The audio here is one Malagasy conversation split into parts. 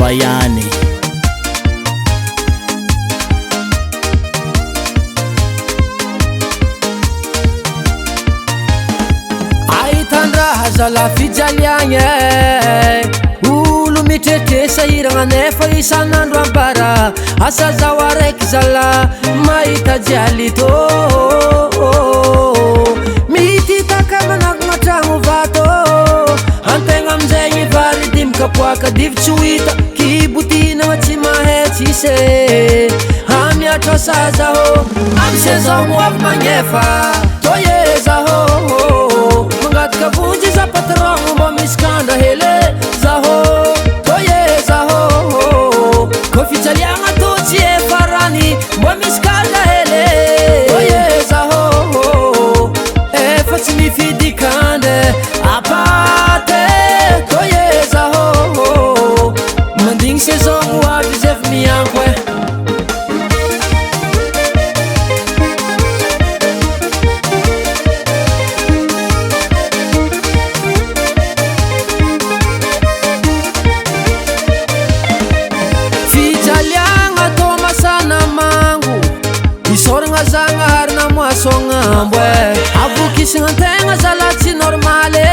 Bayani. Aitandraha zala fijaliagny olo mitretesa iragna nefa isan'andro ambara asa zao araiky zala mahita jialy tô mititaka managna tragno vato antegna amizegny vary dimikapoaka divy tsy ho hita kibotinagna tsy mahay tsise amiatra sa zaho amse zao moavy magnefa toye zaho mangataka vonjy za patron mba misy kandra hele zaho toye zaho ko fijaliagna to tsy efarany mba misy kandra hele toye zaho efa tsy mifidy kande apate toye zaho mandigny saison aby zevy mianko isoragna zagna harina moasogna avokisigna antegna zala tsy normale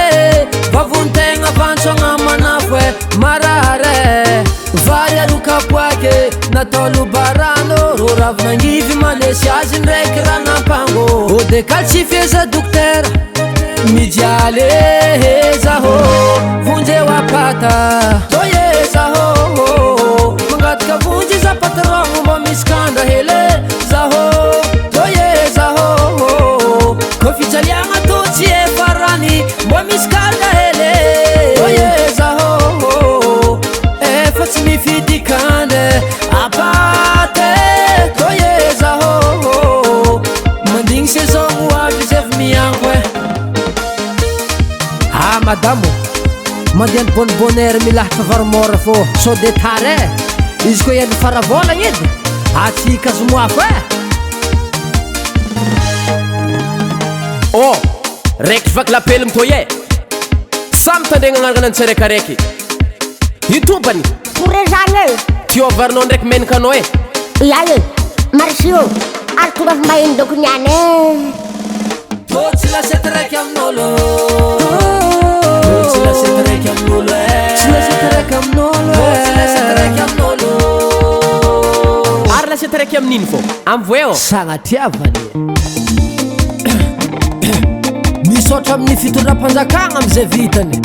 vavontegna vantsogna manafo marare vary arokapoake natao lobarano ro ravinangivy malesy azy ndraiky ranampango odekaly tsy feza doktera mijiale zaho vonjeo apata toye zaho mangataka vonjy za patron mba misy kandra hele zaho toye zaho ko fijaliagna to tsy efarany mba misy kandra hele toye zaho efa tsy mifidy kande apate toye zaho mandigny saison aby zevy mianko madamo mandeha ny bonbonnaire milahatra varomora fô so de tare izy koa endry faravolagna edy atsika azo moafo oh raiky vaky lapely mitoye samy tandregna agnaragna antsiraikiraiky itombany porezany tio avarinao ndraiky menaka anao iae marsio ary tonga fa maheno doko niany tsy lasety raiky amin'olo tsy lasety raiky amin'olo tsy lasety raiky amin'olo tsy lasety raiky amin'olo ary lasety raiky amin'iny fô amvoeo sagnatiavany misaotra amin'ny fitondram-panjakagna amizay vitany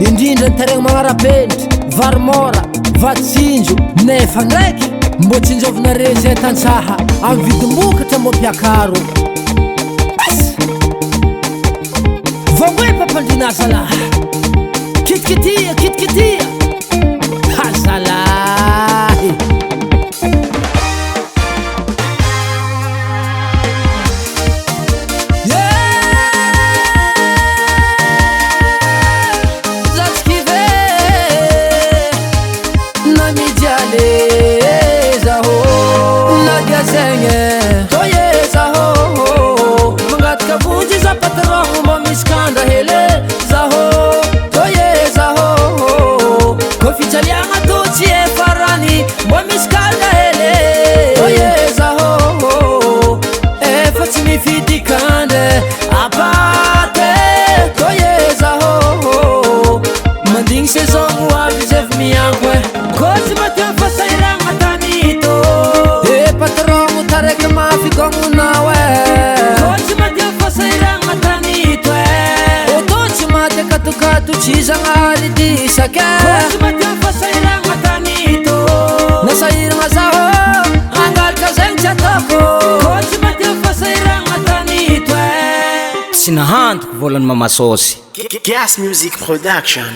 indrindra ny taregna magnara-penitry varomora vatsinjo nefa ndraiky mbô tsinjovinare zay tantsaha amy vidim-bokatra mbô mpiakaro vangoe pampandrina zalahy kitkitia kitkitia hazalahy zatsikive na mijiale zaho nadiazegne toye zaho mangataka vonjy za patron mba misy kandra hele zaho toye zaho ko fijaliagna to tsy efarany mba misy kandra hele toye zaho efa tsy mifidy kande apate toye zaho mandigny saison aby zevy mianko ko tsy mateo fasairagna tanito e patron taraiky mafigononao ko tsy mateo fasairagna tanito oto tsy mate katokato tsy zagnary disake ko tsy mateo fasairagna tanito nasairagna zaho angalaka zegny tsy atako ko tsy mateo fasairagna tanito Tsy nahantoko volany mamasôsy. Gas Music Production.